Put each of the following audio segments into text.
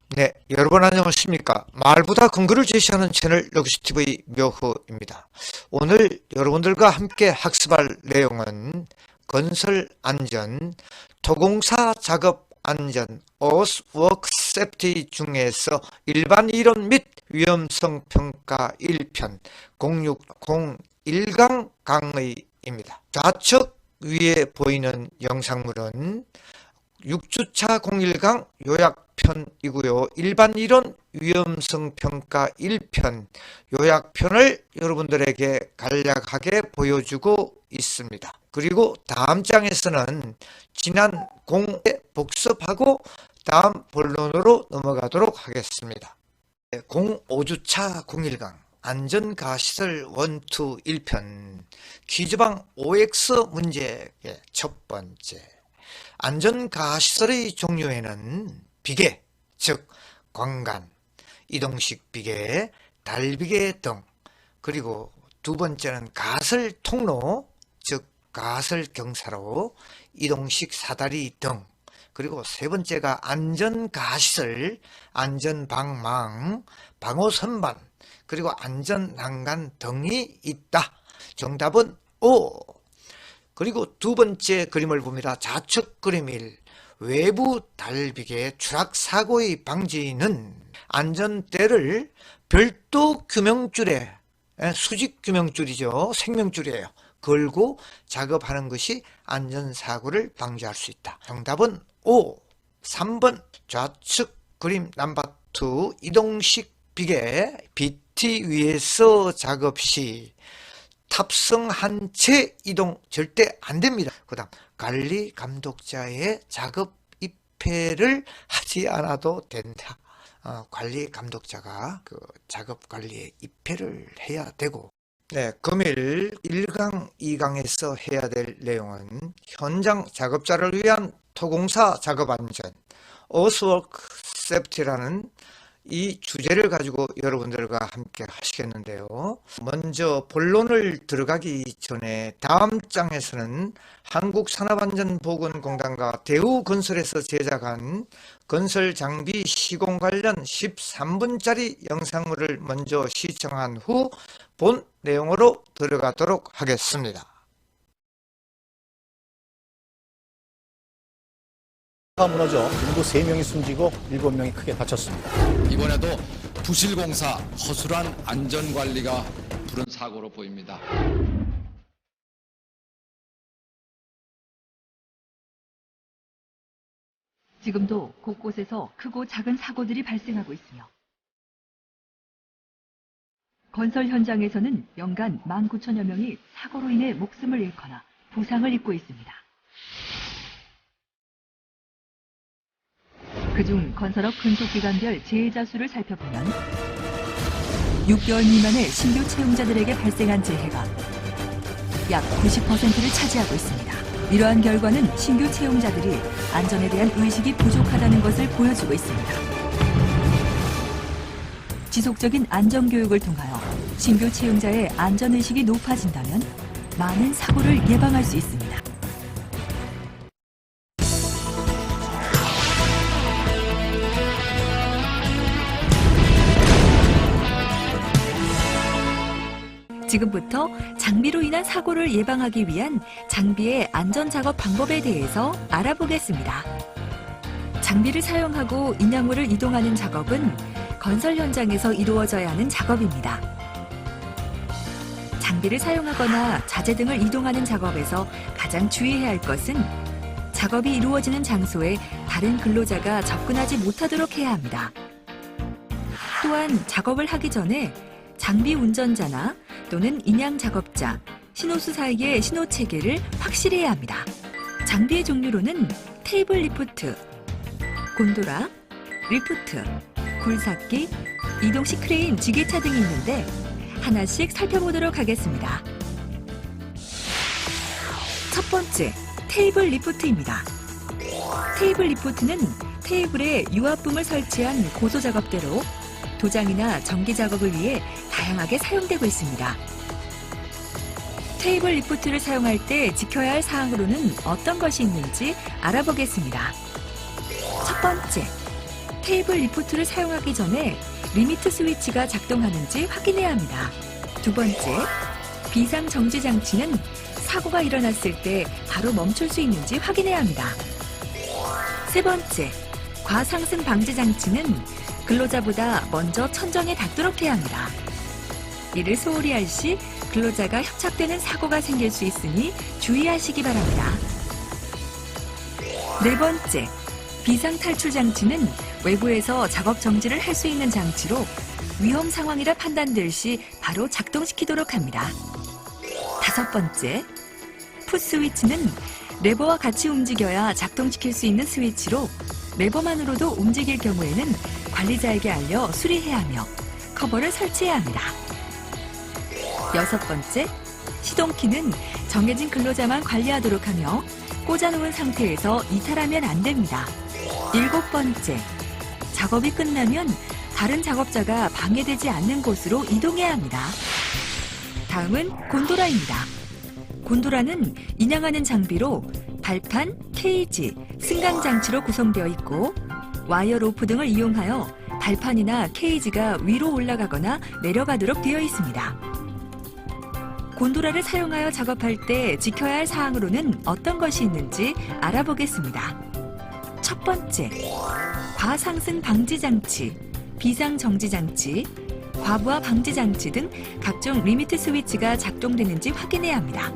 네, 여러분 안녕하십니까? 말보다 근거를 제시하는 채널 러기스TV 묘흐입니다. 오늘 여러분들과 함께 학습할 내용은 건설 안전, 토공사 작업 안전, Earthwork Safety 중에서 일반 이론 및 위험성 평가 1편 0601강 강의입니다. 좌측 위에 보이는 영상물은 6주차 01강 요약편이고요. 일반 이론 위험성 평가 1편 요약편을 여러분들에게 간략하게 보여주고 있습니다. 그리고 다음 장에서는 지난 공에 복습하고 다음 본론으로 넘어가도록 하겠습니다. 05주차 01강 안전가시설 1, 2, 1편 기저방 OX 문제의 첫 번째, 안전가시설의 종류에는 비계, 즉 광간, 이동식 비계, 달비계 등, 그리고 두 번째는 가설 통로, 즉 가설 경사로, 이동식 사다리 등, 그리고 세 번째가 안전가시설, 안전방망, 방호선반, 그리고 안전난간 등이 있다. 정답은 O. 그리고 두 번째 그림을 봅니다. 좌측 그림 1. 외부 달비계 추락사고의 방지는 안전대를 별도 규명줄에, 수직 규명줄이죠. 생명줄이에요. 걸고 작업하는 것이 안전사고를 방지할 수 있다. 정답은 O. 3번 좌측 그림 넘버 2. 이동식 비계 BT 위에서 작업 시 탑승한 채 이동 절대 안 됩니다. 그 다음 관리 감독자의 작업 입회를 하지 않아도 된다. 관리 감독자가 그 작업 관리에 입회를 해야 되고, 네, 금일 1강, 2강에서 해야 될 내용은 현장 작업자를 위한 토공사 작업 안전, Earthwork Safety라는 이 주제를 가지고 여러분들과 함께 하시겠는데요. 먼저 본론을 들어가기 전에 다음 장에서는 한국산업안전보건공단과 대우건설에서 제작한 건설장비 시공 관련 13분짜리 영상물을 먼저 시청한 후 본 내용으로 들어가도록 하겠습니다. 가 무너져 인구 3명이 숨지고 7명이 크게 다쳤습니다. 이번에도 부실공사 허술한 안전관리가 부른 사고로 보입니다. 지금도 곳곳에서 크고 작은 사고들이 발생하고 있으며 건설 현장에서는 연간 19,000여 명이 사고로 인해 목숨을 잃거나 부상을 입고 있습니다. 그중 건설업 근속기간별 재해자 수를 살펴보면 6개월 미만의 신규 채용자들에게 발생한 재해가 약 90%를 차지하고 있습니다. 이러한 결과는 신규 채용자들이 안전에 대한 의식이 부족하다는 것을 보여주고 있습니다. 지속적인 안전교육을 통하여 신규 채용자의 안전의식이 높아진다면 많은 사고를 예방할 수 있습니다. 지금부터 장비로 인한 사고를 예방하기 위한 장비의 안전작업 방법에 대해서 알아보겠습니다. 장비를 사용하고 인양물을 이동하는 작업은 건설 현장에서 이루어져야 하는 작업입니다. 장비를 사용하거나 자재 등을 이동하는 작업에서 가장 주의해야 할 것은 작업이 이루어지는 장소에 다른 근로자가 접근하지 못하도록 해야 합니다. 또한 작업을 하기 전에 장비 운전자나 또는 인양 작업자, 신호수 사이의 신호 체계를 확실히 해야 합니다. 장비의 종류로는 테이블 리프트, 곤도라, 리프트, 굴삭기, 이동식 크레인, 지게차 등이 있는데 하나씩 살펴보도록 하겠습니다. 첫 번째, 테이블 리프트입니다. 테이블 리프트는 테이블에 유압붐을 설치한 고소 작업대로 도장이나 전기 작업을 위해 다양하게 사용되고 있습니다. 테이블 리프트를 사용할 때 지켜야 할 사항으로는 어떤 것이 있는지 알아보겠습니다. 첫 번째, 테이블 리프트를 사용하기 전에 리미트 스위치가 작동하는지 확인해야 합니다. 두 번째, 비상 정지 장치는 사고가 일어났을 때 바로 멈출 수 있는지 확인해야 합니다. 세 번째, 과상승 방지 장치는 근로자보다 먼저 천정에 닿도록 해야 합니다. 이를 소홀히 할 시 근로자가 협착되는 사고가 생길 수 있으니 주의하시기 바랍니다. 네 번째, 비상 탈출 장치는 외부에서 작업 정지를 할 수 있는 장치로 위험 상황이라 판단될 시 바로 작동시키도록 합니다. 다섯 번째, 풋 스위치는 레버와 같이 움직여야 작동시킬 수 있는 스위치로 레버만으로도 움직일 경우에는 관리자에게 알려 수리해야 하며 커버를 설치해야 합니다. 여섯 번째, 시동키는 정해진 근로자만 관리하도록 하며 꽂아놓은 상태에서 이탈하면 안 됩니다. 일곱 번째, 작업이 끝나면 다른 작업자가 방해되지 않는 곳으로 이동해야 합니다. 다음은 곤도라입니다. 곤도라는 인양하는 장비로 발판, 케이지, 승강 장치로 구성되어 있고 와이어 로프 등을 이용하여 발판이나 케이지가 위로 올라가거나 내려가도록 되어 있습니다. 곤도라를 사용하여 작업할 때 지켜야 할 사항으로는 어떤 것이 있는지 알아보겠습니다. 첫 번째, 과상승 방지 장치, 비상 정지 장치, 과부하 방지 장치 등 각종 리미트 스위치가 작동되는지 확인해야 합니다.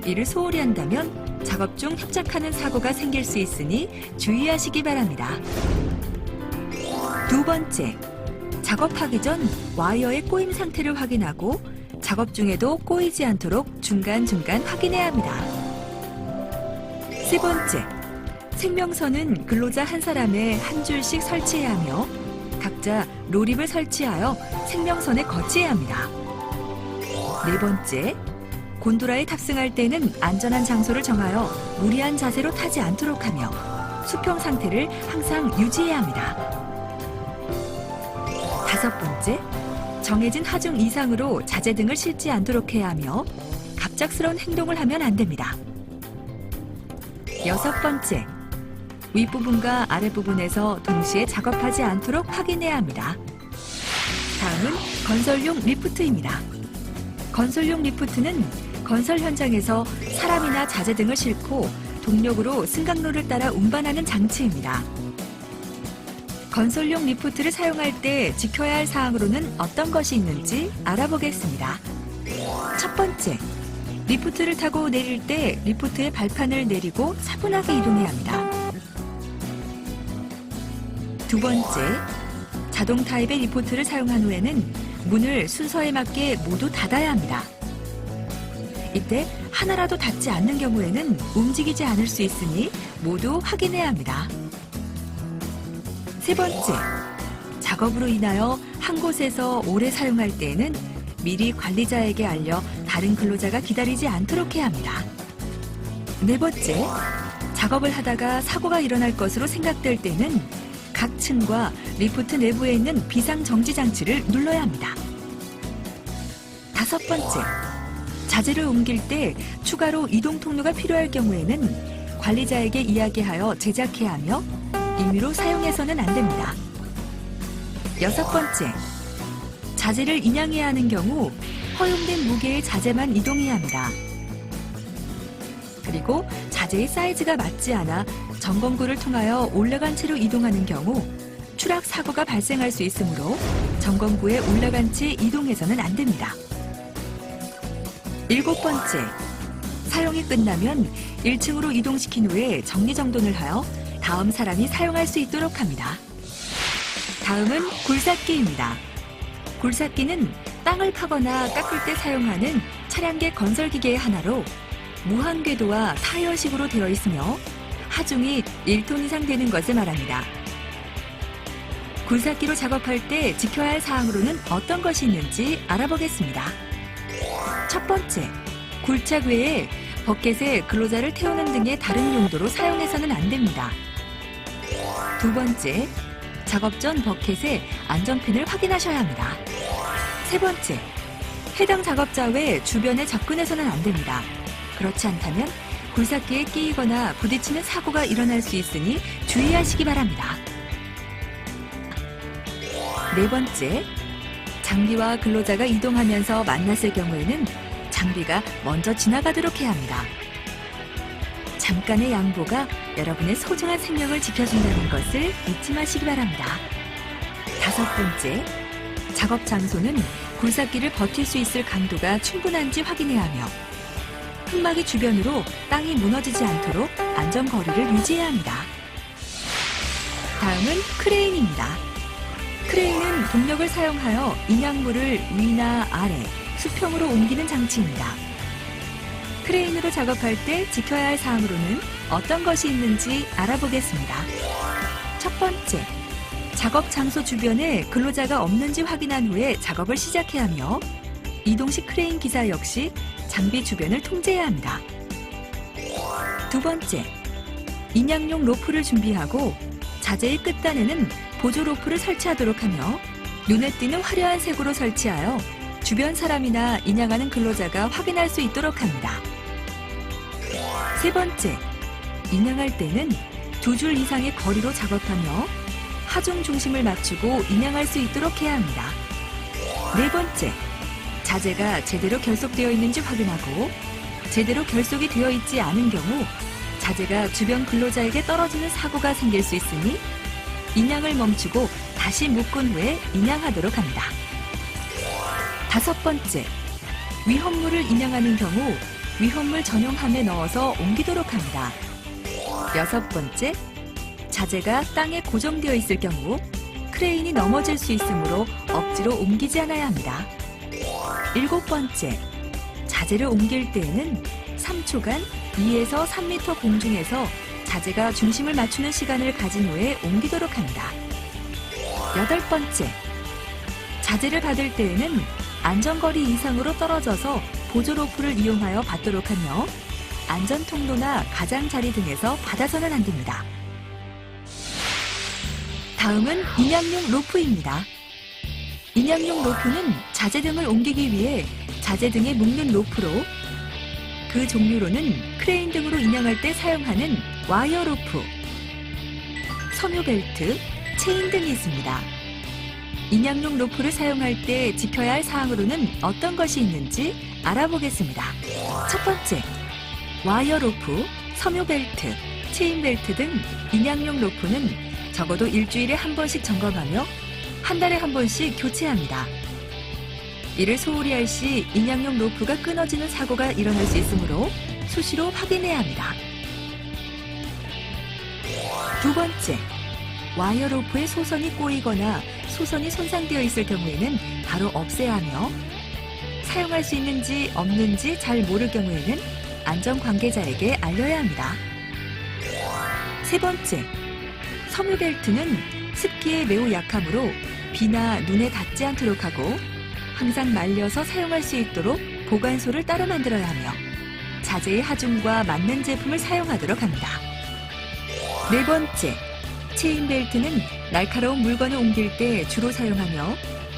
이를 소홀히 한다면 작업 중 협착하는 사고가 생길 수 있으니 주의하시기 바랍니다. 두 번째, 작업하기 전 와이어의 꼬임 상태를 확인하고 작업 중에도 꼬이지 않도록 중간중간 확인해야 합니다. 세 번째, 생명선은 근로자 한 사람에 한 줄씩 설치해야 하며 각자 로립을 설치하여 생명선에 거치해야 합니다. 네 번째, 곤도라에 탑승할 때는 안전한 장소를 정하여 무리한 자세로 타지 않도록 하며 수평 상태를 항상 유지해야 합니다. 다섯 번째, 정해진 하중 이상으로 자재 등을 싣지 않도록 해야 하며 갑작스러운 행동을 하면 안 됩니다. 여섯 번째, 윗부분과 아랫부분에서 동시에 작업하지 않도록 확인해야 합니다. 다음은 건설용 리프트입니다. 건설용 리프트는 건설 현장에서 사람이나 자재 등을 싣고 동력으로 승강로를 따라 운반하는 장치입니다. 건설용 리프트를 사용할 때 지켜야 할 사항으로는 어떤 것이 있는지 알아보겠습니다. 첫 번째, 리프트를 타고 내릴 때 리프트의 발판을 내리고 차분하게 이동해야 합니다. 두 번째, 자동 타입의 리프트를 사용한 후에는 문을 순서에 맞게 모두 닫아야 합니다. 이때 하나라도 닿지 않는 경우에는 움직이지 않을 수 있으니 모두 확인해야 합니다. 세 번째, 작업으로 인하여 한 곳에서 오래 사용할 때에는 미리 관리자에게 알려 다른 근로자가 기다리지 않도록 해야 합니다. 네 번째, 작업을 하다가 사고가 일어날 것으로 생각될 때는 각 층과 리프트 내부에 있는 비상정지 장치를 눌러야 합니다. 다섯 번째, 자재를 옮길 때 추가로 이동 통로가 필요할 경우에는 관리자에게 이야기하여 제작해야 하며 임의로 사용해서는 안 됩니다. 여섯 번째, 자재를 인양해야 하는 경우 허용된 무게의 자재만 이동해야 합니다. 그리고 자재의 사이즈가 맞지 않아 점검구를 통하여 올라간 채로 이동하는 경우 추락 사고가 발생할 수 있으므로 점검구에 올라간 채 이동해서는 안 됩니다. 일곱 번째, 사용이 끝나면 1층으로 이동시킨 후에 정리정돈을 하여 다음 사람이 사용할 수 있도록 합니다. 다음은 굴삭기입니다. 굴삭기는 땅을 파거나 깎을 때 사용하는 차량계 건설기계의 하나로 무한 궤도와 타이어식으로 되어 있으며 하중이 1톤 이상 되는 것을 말합니다. 굴삭기로 작업할 때 지켜야 할 사항으로는 어떤 것이 있는지 알아보겠습니다. 첫 번째, 굴착 외에 버켓에 근로자를 태우는 등의 다른 용도로 사용해서는 안 됩니다. 두 번째, 작업 전 버켓에 안전핀을 확인하셔야 합니다. 세 번째, 해당 작업자 외 주변에 접근해서는 안 됩니다. 그렇지 않다면 굴삭기에 끼이거나 부딪히는 사고가 일어날 수 있으니 주의하시기 바랍니다. 네 번째, 장비와 근로자가 이동하면서 만났을 경우에는 장비가 먼저 지나가도록 해야 합니다. 잠깐의 양보가 여러분의 소중한 생명을 지켜준다는 것을 잊지 마시기 바랍니다. 다섯 번째, 작업 장소는 굴삭기를 버틸 수 있을 강도가 충분한지 확인해야 하며 흙막이 주변으로 땅이 무너지지 않도록 안전거리를 유지해야 합니다. 다음은 크레인입니다. 크레인은 동력을 사용하여 인양물을 위나 아래, 수평으로 옮기는 장치입니다. 크레인으로 작업할 때 지켜야 할 사항으로는 어떤 것이 있는지 알아보겠습니다. 첫 번째, 작업 장소 주변에 근로자가 없는지 확인한 후에 작업을 시작해야 하며 이동 시 크레인 기사 역시 장비 주변을 통제해야 합니다. 두 번째, 인양용 로프를 준비하고 자재의 끝단에는 보조 로프를 설치하도록 하며 눈에 띄는 화려한 색으로 설치하여 주변 사람이나 인양하는 근로자가 확인할 수 있도록 합니다. 세 번째, 인양할 때는 2줄 이상의 거리로 작업하며 하중 중심을 맞추고 인양할 수 있도록 해야 합니다. 네 번째, 자재가 제대로 결속되어 있는지 확인하고 제대로 결속이 되어 있지 않은 경우 자재가 주변 근로자에게 떨어지는 사고가 생길 수 있으니 인양을 멈추고 다시 묶은 후에 인양하도록 합니다. 다섯 번째, 위험물을 인양하는 경우 위험물 전용함에 넣어서 옮기도록 합니다. 여섯 번째, 자재가 땅에 고정되어 있을 경우 크레인이 넘어질 수 있으므로 억지로 옮기지 않아야 합니다. 일곱 번째, 자재를 옮길 때에는 3초간 2에서 3m 공중에서 자재가 중심을 맞추는 시간을 가진 후에 옮기도록 합니다. 여덟 번째, 자재를 받을 때에는 안전거리 이상으로 떨어져서 보조 로프를 이용하여 받도록 하며 안전 통로나 가장자리 등에서 받아서는 안 됩니다. 다음은 인양용 로프입니다. 인양용 로프는 자재 등을 옮기기 위해 자재 등에 묶는 로프로 그 종류로는 크레인 등으로 인양할 때 사용하는 와이어 로프, 섬유 벨트, 체인 등이 있습니다. 인양용 로프를 사용할 때 지켜야 할 사항으로는 어떤 것이 있는지 알아보겠습니다. 첫 번째, 와이어 로프, 섬유 벨트, 체인 벨트 등 인양용 로프는 적어도 일주일에 한 번씩 점검하며 한 달에 한 번씩 교체합니다. 이를 소홀히 할 시 인양용 로프가 끊어지는 사고가 일어날 수 있으므로 수시로 확인해야 합니다. 두 번째, 와이어 로프의 소선이 꼬이거나 소선이 손상되어 있을 경우에는 바로 없애야 하며 사용할 수 있는지 없는지 잘 모를 경우에는 안전 관계자에게 알려야 합니다. 세 번째, 섬유 벨트는 습기에 매우 약하므로 비나 눈에 닿지 않도록 하고 항상 말려서 사용할 수 있도록 보관소를 따로 만들어야 하며 자재의 하중과 맞는 제품을 사용하도록 합니다. 네 번째, 체인 벨트는 날카로운 물건을 옮길 때 주로 사용하며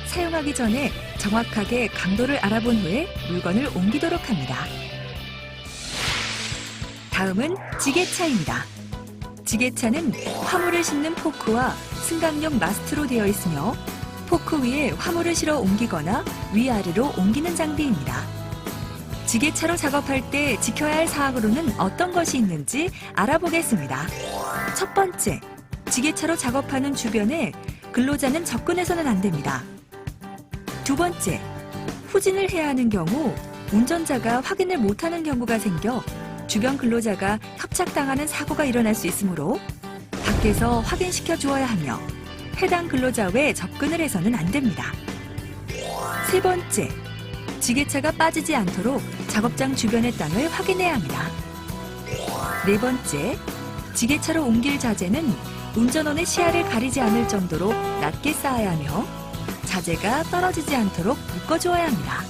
사용하기 전에 정확하게 강도를 알아본 후에 물건을 옮기도록 합니다. 다음은 지게차입니다. 지게차는 화물을 싣는 포크와 승강용 마스트로 되어 있으며 포크 위에 화물을 실어 옮기거나 위아래로 옮기는 장비입니다. 지게차로 작업할 때 지켜야 할 사항으로는 어떤 것이 있는지 알아보겠습니다. 첫 번째, 지게차로 작업하는 주변에 근로자는 접근해서는 안 됩니다. 두 번째, 후진을 해야 하는 경우 운전자가 확인을 못하는 경우가 생겨 주변 근로자가 협착당하는 사고가 일어날 수 있으므로 밖에서 확인시켜 주어야 하며 해당 근로자 외에 접근을 해서는 안 됩니다. 세 번째, 지게차가 빠지지 않도록 작업장 주변의 땅을 확인해야 합니다. 네 번째, 지게차로 옮길 자재는 운전원의 시야를 가리지 않을 정도로 낮게 쌓아야 하며 자재가 떨어지지 않도록 묶어주어야 합니다.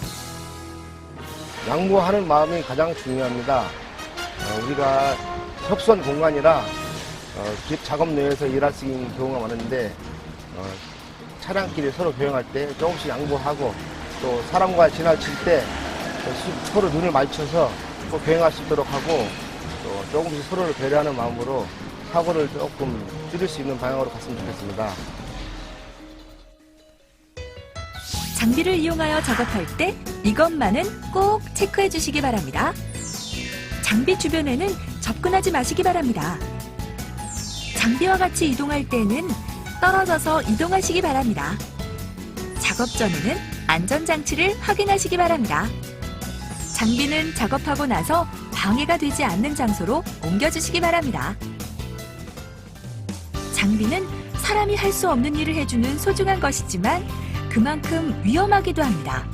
양보하는 마음이 가장 중요합니다. 우리가 협소한 공간이라 집 작업 내에서 일할 수 있는 경우가 많은데 차량끼리 서로 교행할 때 조금씩 양보하고 또 사람과 지나칠 때 서로 눈을 마주쳐서 꼭 교행할 수 있도록 하고 또 조금씩 서로를 배려하는 마음으로 사고를 조금 줄일 수 있는 방향으로 갔으면 좋겠습니다. 장비를 이용하여 작업할 때 이것만은 꼭 체크해 주시기 바랍니다. 장비 주변에는 접근하지 마시기 바랍니다. 장비와 같이 이동할 때는 떨어져서 이동하시기 바랍니다. 작업 전에는 안전장치를 확인하시기 바랍니다. 장비는 작업하고 나서 방해가 되지 않는 장소로 옮겨주시기 바랍니다. 장비는 사람이 할 수 없는 일을 해주는 소중한 것이지만 그만큼 위험하기도 합니다.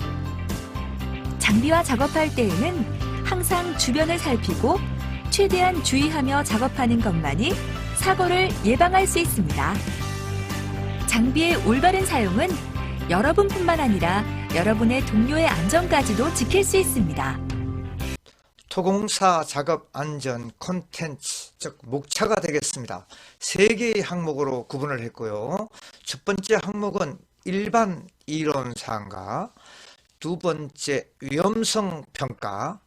장비와 작업할 때에는 항상 주변을 살피고 최대한 주의하며 작업하는 것만이 사고를 예방할 수 있습니다. 장비의 올바른 사용은 여러분뿐만 아니라 여러분의 동료의 안전까지도 지킬 수 있습니다. 토공사 작업 안전 콘텐츠, 즉 목차가 되겠습니다. 3개의 항목으로 구분을 했고요. 첫 번째 항목은 일반 이론사항과, 두 번째 위험성 평가,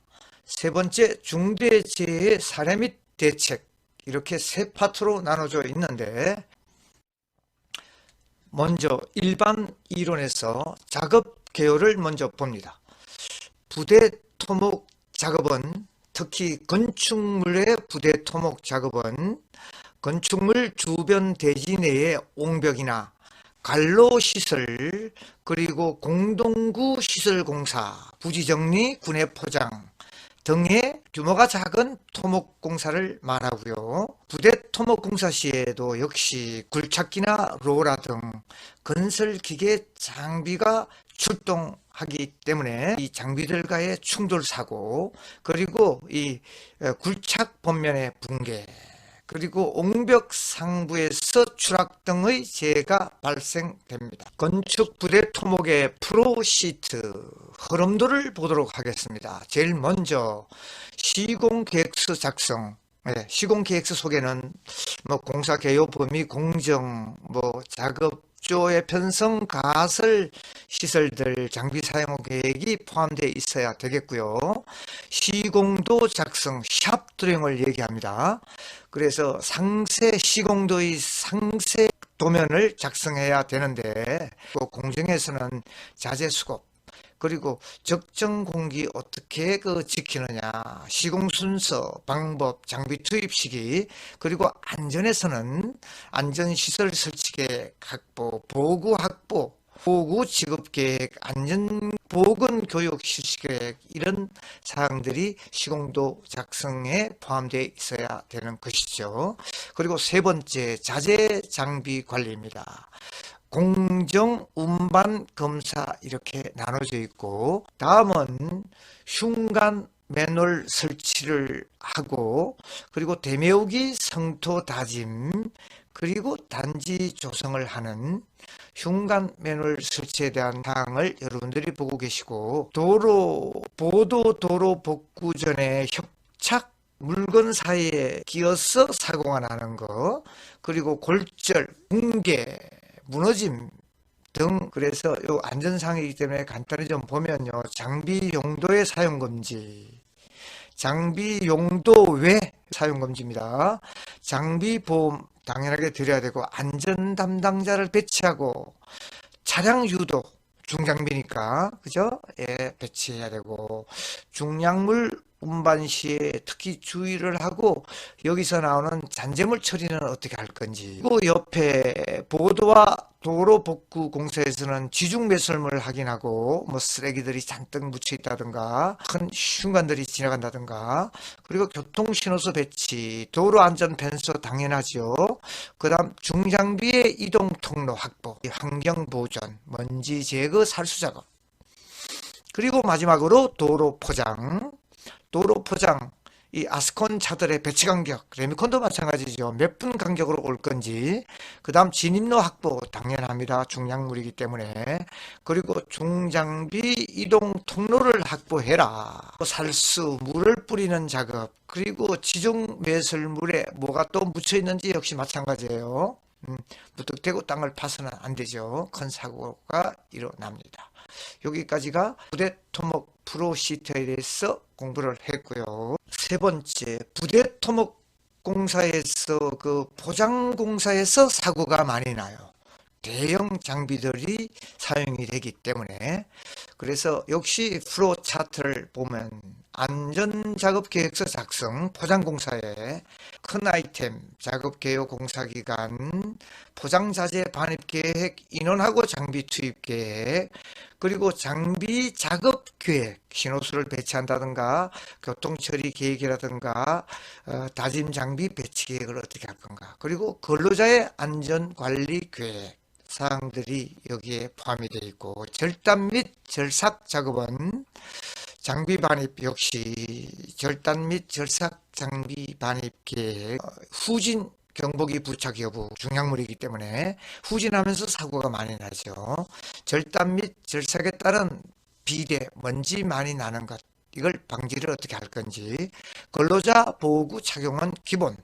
세 번째 중대재해 사례 및 대책, 이렇게 3파트로 나눠져 있는데, 먼저 일반 이론에서 작업 개요를 먼저 봅니다. 부대 토목 작업은, 특히 건축물의 부대 토목 작업은 건축물 주변 대지 내의 옹벽이나 관로시설, 그리고 공동구 시설공사, 부지정리, 군의 포장 등의 규모가 작은 토목공사를 말하고요. 부대 토목공사 시에도 역시 굴착기나 로라 등 건설기계 장비가 출동하기 때문에 이 장비들과의 충돌사고, 그리고 이 굴착 본면의 붕괴, 그리고 옹벽 상부에서 추락 등의 재해가 발생됩니다. 건축 부대 토목의 프로시트 흐름도를 보도록 하겠습니다. 제일 먼저 시공계획서 작성. 시공계획서 속에는 공사 개요 범위, 공정, 작업조의 편성, 가설 시설들, 장비 사용 계획이 포함되어 있어야 되겠고요. 시공도 작성, 샵 드로잉을 얘기합니다. 그래서 상세, 시공도의 상세 도면을 작성해야 되는데, 공정에서는 자재 수급, 그리고 적정 공기 어떻게 지키느냐, 시공 순서, 방법, 장비 투입 시기, 그리고 안전에서는 안전시설 설치 계획 확보, 보구 확보, 보구 지급 계획, 안전 보건 교육 실시 계획, 이런 사항들이 시공도 작성에 포함되어 있어야 되는 것이죠. 그리고 세 번째, 자재 장비 관리입니다. 공정, 운반, 검사 이렇게 나눠져 있고, 다음은 흉간 매놀 설치를 하고, 그리고 대매우기 성토 다짐, 그리고 단지 조성을 하는 흉간 매놀 설치에 대한 사항을 여러분들이 보고 계시고, 도로 복구 전에 협착 물건 사이에 끼어서 사고가 나는 거, 그리고 골절, 붕괴, 무너짐 등, 그래서 요 안전사항이기 때문에 간단히 좀 보면요. 장비 용도의 사용금지, 장비 용도 외 사용금지입니다. 장비 보험 당연하게 드려야 되고, 안전 담당자를 배치하고, 차량 유도, 중장비니까, 그죠? 배치해야 되고, 중량물 운반 시에 특히 주의를 하고, 여기서 나오는 잔재물 처리는 어떻게 할 건지, 그리고 옆에 보도와 도로 복구 공사에서는 지중 배설물을 확인하고, 쓰레기들이 잔뜩 묻혀 있다든가, 큰 흉관들이 지나간다든가, 그리고 교통신호소 배치, 도로 안전 변소 당연하죠. 그 다음 중장비의 이동 통로 확보, 환경 보전, 먼지 제거 살수 작업, 그리고 마지막으로 도로 포장, 이 아스콘 차들의 배치 간격, 레미콘도 마찬가지죠. 몇 분 간격으로 올 건지, 그 다음 진입로 확보 당연합니다. 중량물이기 때문에. 그리고 중장비 이동 통로를 확보해라. 살수, 물을 뿌리는 작업, 그리고 지중 매설물에 뭐가 또 묻혀 있는지 역시 마찬가지예요. 무턱대고 땅을 파서는 안 되죠. 큰 사고가 일어납니다. 여기까지가 부대 토목 프로시트에 대해서 공부를 했고요. 세 번째, 부대 토목 공사에서 포장 공사에서 사고가 많이 나요. 대형 장비들이 사용이 되기 때문에, 그래서 역시 플로우 차트를 보면 안전작업계획서 작성, 포장공사에 큰 아이템, 작업개요 공사기간, 포장자재 반입계획, 인원하고 장비 투입계획, 그리고 장비 작업계획, 신호수를 배치한다든가 교통처리 계획이라든가 다짐 장비 배치 계획을 어떻게 할 건가, 그리고 근로자의 안전관리 계획 사항들이 여기에 포함이 되어 있고, 절단 및 절삭 작업은 장비 반입 역시 절단 및 절삭 장비 반입 계획, 후진 경보기 부착 여부 중약물이기 때문에 후진하면서 사고가 많이 나죠. 절단 및 절삭에 따른 비대, 먼지 많이 나는 것, 이걸 방지를 어떻게 할 건지, 근로자 보호구 착용은 기본,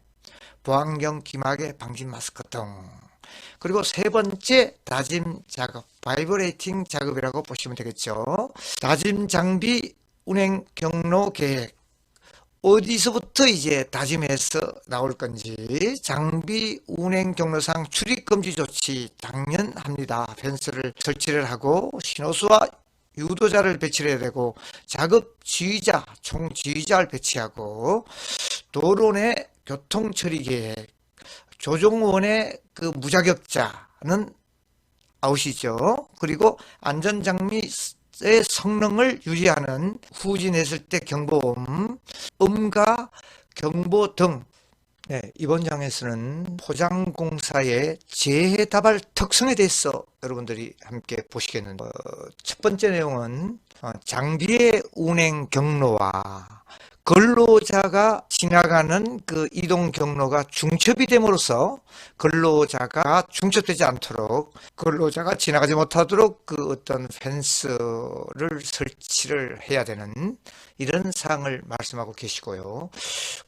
보안경 기막의 방지 마스크 등, 그리고 세 번째 다짐 작업, 바이브레이팅 작업이라고 보시면 되겠죠. 다짐 장비 운행 경로 계획, 어디서부터 이제 다짐해서 나올 건지, 장비 운행 경로상 출입 금지 조치 당연합니다. 펜스를 설치를 하고 신호수와 유도자를 배치해야 되고, 작업 지휘자, 총 지휘자를 배치하고, 도로 내 교통 처리 계획, 조종원의 그 무자격자는 아웃이죠. 그리고 안전장비의 성능을 유지하는, 후진했을 때 경보음, 음과 경보 등. 네, 이번 장에서는 포장공사의 재해 다발 특성에 대해서 여러분들이 함께 보시겠는데, 첫 번째 내용은 장비의 운행 경로와 근로자가 지나가는 그 이동 경로가 중첩이 됨으로써 근로자가 중첩되지 않도록, 근로자가 지나가지 못하도록 그 어떤 펜스를 설치를 해야 되는 이런 사항을 말씀하고 계시고요.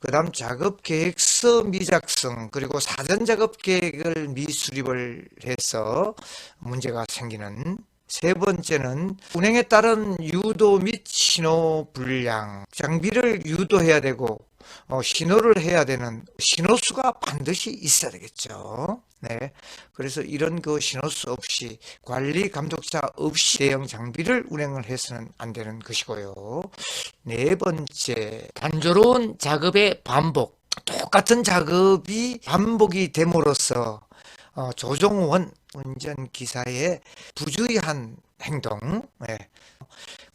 그 다음 작업계획서 미작성, 그리고 사전작업계획을 미수립을 해서 문제가 생기는, 세 번째는 운행에 따른 유도 및 신호 불량, 장비를 유도해야 되고 신호를 해야 되는 신호수가 반드시 있어야 되겠죠. 네, 그래서 이런 그 신호수 없이, 관리 감독자 없이 대형 장비를 운행을 해서는 안 되는 것이고요. 네 번째, 단조로운 작업의 반복, 똑같은 작업이 반복이 됨으로써 조종원, 운전기사의 부주의한 행동. 네.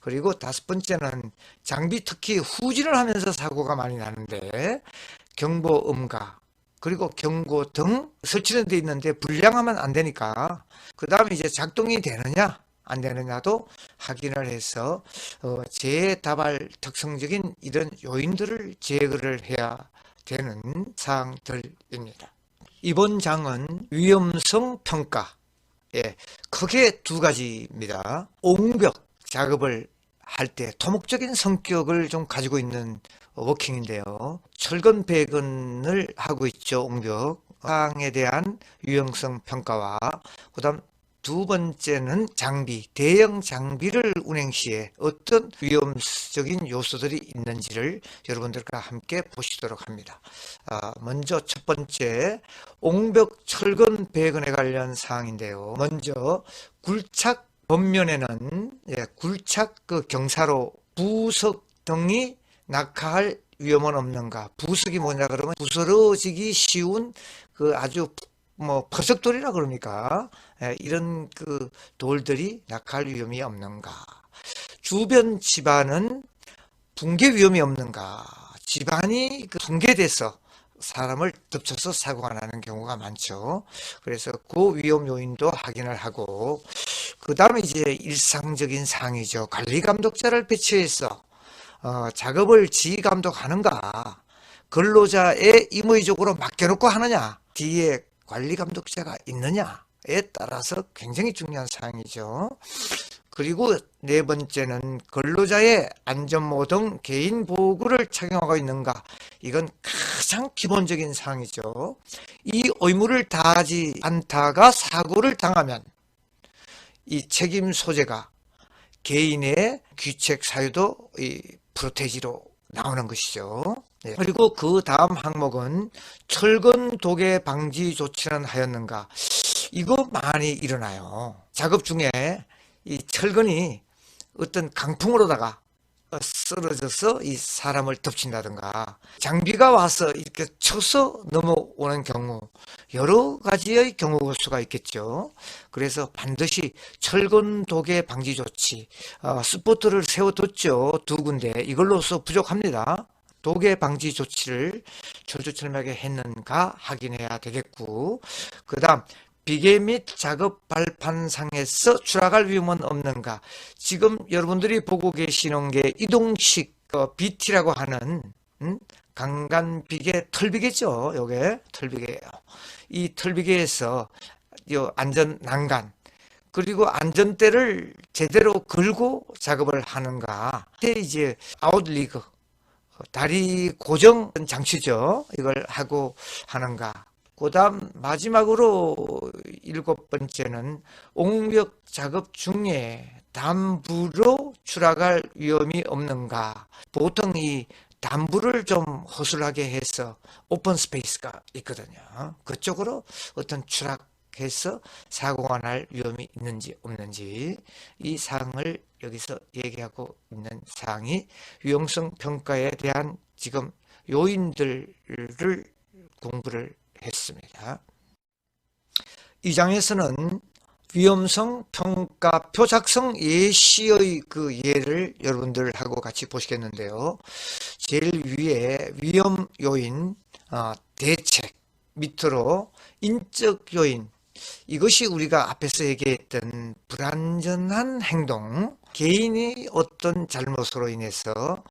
그리고 다섯 번째는 장비, 특히 후진을 하면서 사고가 많이 나는데, 경보음과 그리고 경고 등 설치는 돼 있는데 불량하면 안 되니까, 그 다음에 이제 작동이 되느냐 안 되느냐도 확인을 해서 재해 다발 특성적인 이런 요인들을 제거를 해야 되는 사항들입니다. 이번 장은 위험성 평가, 크게 두 가지입니다. 옹벽 작업을 할 때 토목적인 성격을 좀 가지고 있는 워킹인데요. 철근 배근을 하고 있죠. 옹벽 사항에 대한 유형성 평가와, 그 다음 두 번째는 장비, 대형 장비를 운행 시에 어떤 위험적인 요소들이 있는지를 여러분들과 함께 보시도록 합니다. 먼저 첫 번째, 옹벽 철근 배근에 관련 사항인데요. 먼저 굴착 겉면에는 굴착 그 경사로 부석 등이 낙하할 위험은 없는가? 부석이 뭐냐 그러면 부스러지기 쉬운 그 아주 퍼석돌이라 그럽니까? 이런 그 돌들이 낙하할 위험이 없는가? 주변 집안은 붕괴 위험이 없는가? 집안이 그 붕괴돼서 사람을 덮쳐서 사고가 나는 경우가 많죠. 그래서 그 위험 요인도 확인을 하고, 그 다음에 이제 일상적인 사항이죠. 관리 감독자를 배치해서 작업을 지휘 감독하는가, 근로자의 임의적으로 맡겨놓고 하느냐, 뒤에 관리 감독자가 있느냐에 따라서 굉장히 중요한 사항이죠. 그리고 네 번째는 근로자의 안전모 등 개인 보호구를 착용하고 있는가, 이건 가장 기본적인 사항이죠. 이 의무를 다하지 않다가 사고를 당하면 이 책임 소재가 개인의 귀책 사유도 이 프로테지로 나오는 것이죠. 그리고 그 다음 항목은 철근 도개 방지 조치는 하였는가. 이거 많이 일어나요. 작업 중에 이 철근이 어떤 강풍으로다가 쓰러져서 이 사람을 덮친다든가 장비가 와서 이렇게 쳐서 넘어오는 경우 여러 가지의 경우 수가 있겠죠. 그래서 반드시 철근 도개 방지 조치 스포트를 세워뒀죠. 2군데 이걸로서 부족합니다. 도개 방지 조치를 철두철미하게 했는가 확인해야 되겠고, 그 다음 비계 및 작업 발판상에서 추락할 위험은 없는가. 지금 여러분들이 보고 계시는 게 이동식 BT라고 하는 강간 비계 털비계죠. 요게 털비계예요. 이 털비계에서 요 안전 난간 그리고 안전대를 제대로 걸고 작업을 하는가. 이제 아웃리그 다리 고정 장치죠. 이걸 하고 하는가. 그 다음 마지막으로 7번째는 옹벽 작업 중에 담부로 추락할 위험이 없는가. 보통 이 담부를 좀 허술하게 해서 오픈 스페이스가 있거든요. 그쪽으로 어떤 추락해서 사고가 날 위험이 있는지 없는지 이 사항을 여기서 얘기하고 있는 사항이 위험성 평가에 대한 지금 요인들을 공부를 했습니다. 이 장에서는 위험성 평가표 작성 예시의 그 예를 여러분들하고 같이 보시겠는데요. 제일 위에 위험 요인 대책, 밑으로 인적 요인, 이것이 우리가 앞에서 얘기했던 불안전한 행동, 개인이 어떤 잘못으로 인해서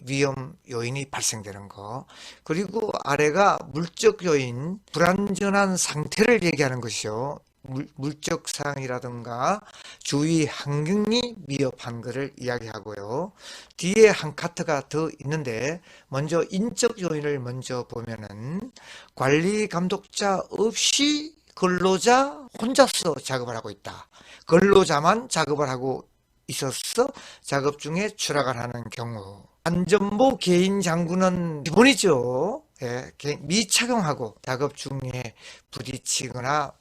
위험 요인이 발생되는 거, 그리고 아래가 물적 요인, 불안전한 상태를 얘기하는 것이요. 물적 사항이라든가 주위 환경이 미흡한 것을 이야기하고요. 뒤에 한 카트가 더 있는데 먼저 인적 요인을 먼저 보면은 관리 감독자 없이 근로자 혼자서 작업을 하고 있다. 근로자만 작업을 하고 있어서 작업 중에 추락을 하는 경우, 안전모 개인 장구는 기본이죠. 예, 미착용하고 작업 중에 부딪히거나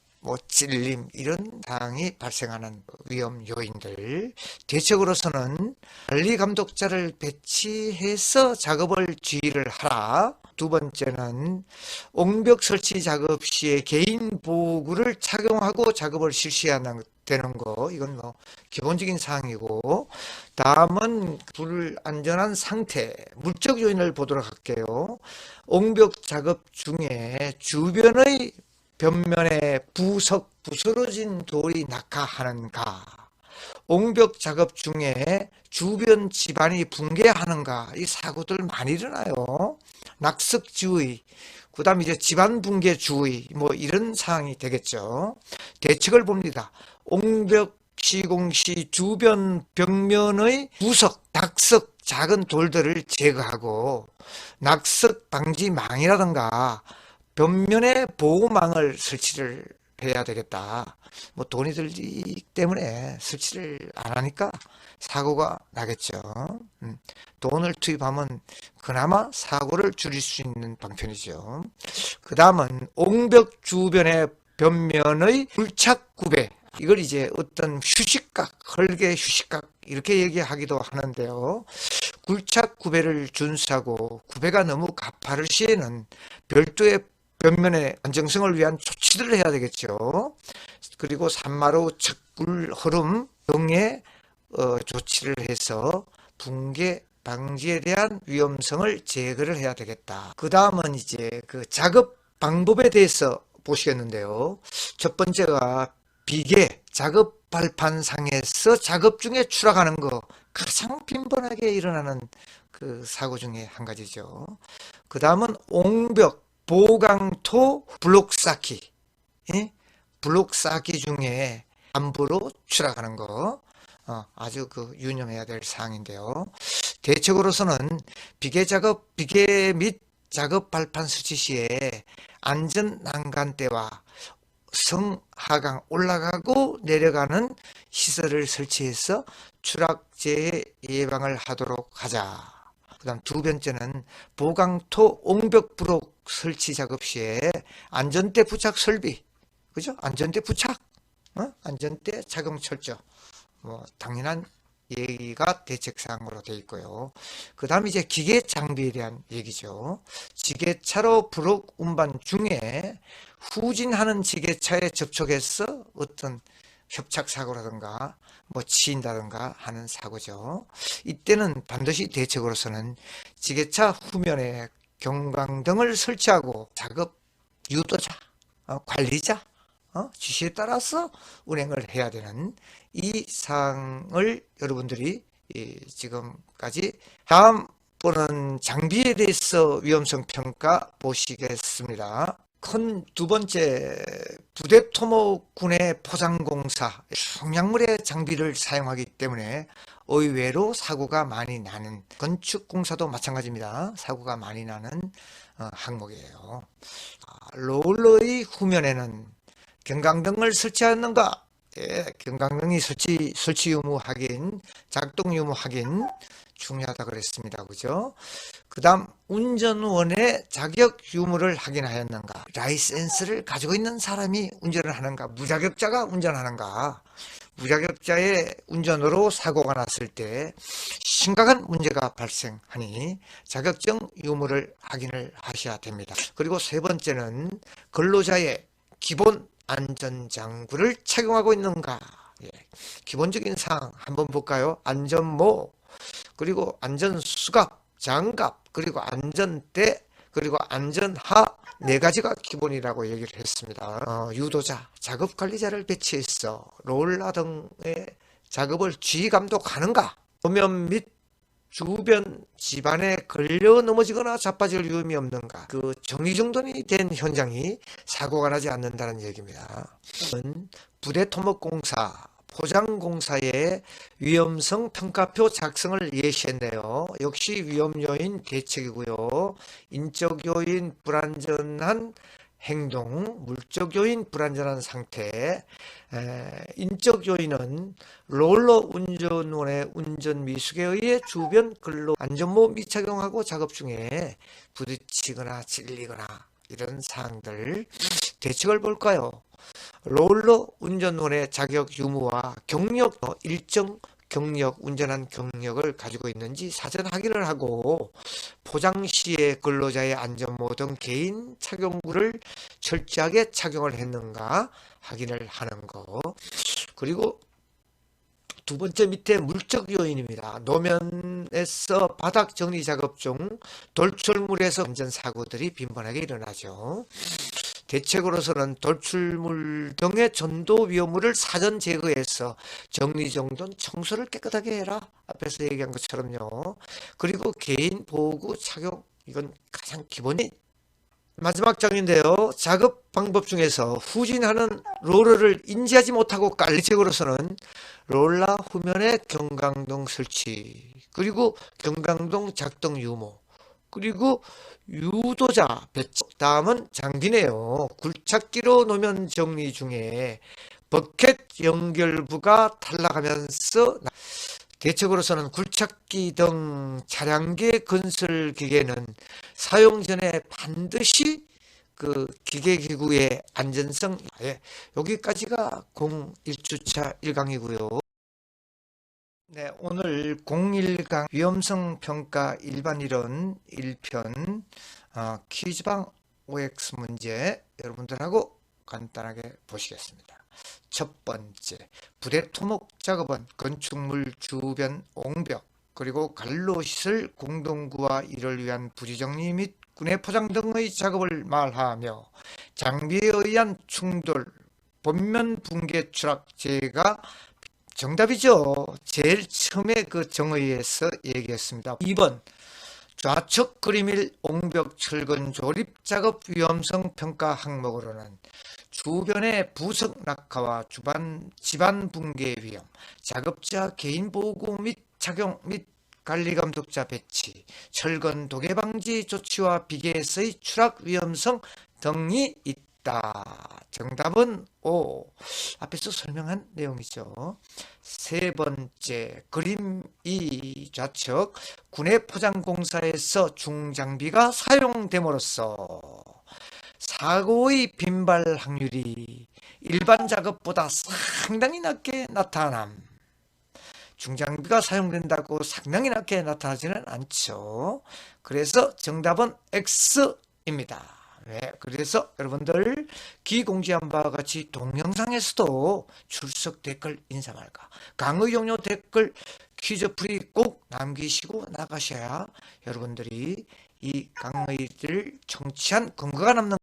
찔림 이런 상황이 발생하는 위험 요인들. 대책으로서는 관리 감독자를 배치해서 작업을 지휘를 하라. 2번째는 옹벽 설치 작업 시에 개인 보호구를 착용하고 작업을 실시하는 되는 거, 이건 기본적인 사항이고, 다음은 불안전한 상태, 물적 요인을 보도록 할게요. 옹벽 작업 중에 주변의 벽면에 부서러진 돌이 낙하하는가, 옹벽 작업 중에 주변 집안이 붕괴하는가. 이 사고들 많이 일어나요. 낙석 주의, 그 다음에 이제 집안 붕괴 주의, 이런 사항이 되겠죠. 대책을 봅니다. 옹벽 시공 시 주변 벽면의 부석, 낙석, 작은 돌들을 제거하고 낙석 방지망이라든가 벽면에 보호망을 설치를 해야 되겠다. 돈이 들기 때문에 설치를 안 하니까 사고가 나겠죠. 돈을 투입하면 그나마 사고를 줄일 수 있는 방편이죠. 그 다음은 옹벽 주변의 벽면의 굴착 구배, 이걸 이제 어떤 휴식각, 헐게 휴식각 이렇게 얘기하기도 하는데요. 굴착 구배를 준수하고 구배가 너무 가파를 시에는 별도의 벽면의 안정성을 위한 조치들을 해야 되겠죠. 그리고 산마루, 척굴, 흐름 등의 조치를 해서 붕괴 방지에 대한 위험성을 제거를 해야 되겠다. 그 다음은 이제 그 작업 방법에 대해서 보시겠는데요. 첫 번째가 비계, 작업 발판상에서 작업 중에 추락하는 거, 가장 빈번하게 일어나는 그 사고 중에 한 가지죠. 그 다음은 옹벽, 보강토 블록 쌓기, 블록 쌓기 중에 안부로 추락하는 거, 아주 유념해야 될 사항인데요. 대책으로서는 비계 작업, 비계 및 작업 발판 설치 시에 안전 난간대와 성하강 올라가고 내려가는 시설을 설치해서 추락재해 예방을 하도록 하자. 그 다음 2번째는 보강토 옹벽 브록 설치 작업 시에 안전대 부착 설비, 그죠? 안전대 부착, 안전대 착용 철저, 뭐 당연한 얘기가 대책사항으로 되어 있고요. 그 다음 이제 기계 장비에 대한 얘기죠. 지게차로 부록 운반 중에 후진하는 지게차에 접촉해서 어떤 협착사고라든가 뭐 치인다든가 하는 사고죠. 이때는 반드시 대책으로서는 지게차 후면에 경광등을 설치하고 작업 유도자, 관리자, 지시에 따라서 운행을 해야 되는 이 사항을 여러분들이 지금까지 다음번은 장비에 대해서 위험성 평가 보시겠습니다. 큰 두 번째, 부대 토목군의 포장공사, 중량물의 장비를 사용하기 때문에 의외로 사고가 많이 나는, 건축공사도 마찬가지입니다. 사고가 많이 나는 항목이에요. 롤러의 후면에는 경광등을 설치하는가? 예, 경광등이 설치 유무 확인, 작동 유무 확인 중요하다 그랬습니다. 그죠? 그 다음 운전원의 자격 유무를 확인하였는가? 라이센스를 가지고 있는 사람이 운전을 하는가? 무자격자가 운전하는가? 무자격자의 운전으로 사고가 났을 때 심각한 문제가 발생하니 자격증 유무를 확인을 하셔야 됩니다. 그리고 세 번째는 근로자의 기본 안전장구를 착용하고 있는가? 예, 기본적인 사항 한번 볼까요? 안전모, 그리고 안전수갑, 장갑, 그리고 안전대, 그리고 안전하, 네 가지가 기본이라고 얘기를 했습니다. 유도자, 작업관리자를 배치해서 롤러 등의 작업을 지휘 감독하는가? 도면 및 주변 집안에 걸려 넘어지거나 자빠질 위험이 없는가? 그 정리정돈이 된 현장이 사고가 나지 않는다는 얘기입니다. 부대 토목공사, 포장공사의 위험성 평가표 작성을 예시했네요. 역시 위험요인 대책이고요. 인적 요인 불안전한 행동, 물적 요인 불안전한 상태. 인적 요인은 롤러 운전원의 운전 미숙에 의해 주변 근로 안전모 미착용하고 작업 중에 부딪히거나 찔리거나 이런 사항들. 대책을 볼까요? 롤러 운전원의 자격 유무와 경력, 일정 경력, 운전한 경력을 가지고 있는지 사전 확인을 하고 포장 시에 근로자의 안전모 등 개인 착용구를 철저하게 착용을 했는가 확인을 하는 거. 그리고 두 번째 밑에 물적 요인입니다. 노면에서 바닥 정리 작업 중 돌출물에서 안전사고들이 빈번하게 일어나죠. 대책으로서는 돌출물 등의 전도 위험물을 사전 제거해서 정리정돈 청소를 깨끗하게 해라. 앞에서 얘기한 것처럼요. 그리고 개인 보호구 착용, 이건 가장 기본이. 마지막 장인데요. 작업 방법 중에서 후진하는 롤러를 인지하지 못하고 관리책으로서는 롤러 후면에 경광등 설치, 그리고 경광등 작동 유무, 그리고 유도자 배치. 다음은 장비네요. 굴착기로 노면 정리 중에 버켓 연결부가 탈락하면서 대책으로서는 굴착기 등 차량계 건설 기계는 사용 전에 반드시 그 기계기구의 안전성, 여기까지가 01주차 1강이고요. 네, 오늘 01강 위험성 평가 일반 이론 1편 퀴즈방 OX 문제 여러분들하고 간단하게 보시겠습니다. 첫 번째, 부대 토목 작업은 건축물 주변 옹벽 그리고 간로시설 공동구와 이를 위한 부지정리 및 군의 포장 등의 작업을 말하며 장비에 의한 충돌, 본면 붕괴 추락 재해가 정답이죠. 제일 처음에 그 정의에서 얘기했습니다. 2번, 좌측 그림일 옹벽 철근 조립 작업 위험성 평가 항목으로는 주변의 부석 낙하와 집안 붕괴 위험, 작업자 개인 보호구 및 착용 및 관리 감독자 배치, 철근 도개 방지 조치와 비계에서의 추락 위험성 등이 있다. 정답은 O. 앞에서 설명한 내용이죠. 세 번째, 그림 2 좌측 군의 포장공사에서 중장비가 사용됨으로써 사고의 빈발 확률이 일반 작업보다 상당히 낮게 나타남. 중장비가 사용된다고 상당히 낮게 나타나지는 않죠. 그래서 정답은 X입니다. 네, 그래서 여러분들 기공지한 바와 같이 동영상에서도 출석 댓글 인사말까 강의 종료 댓글 퀴즈 풀이 꼭 남기시고 나가셔야 여러분들이 이 강의를 청취한 근거가 남는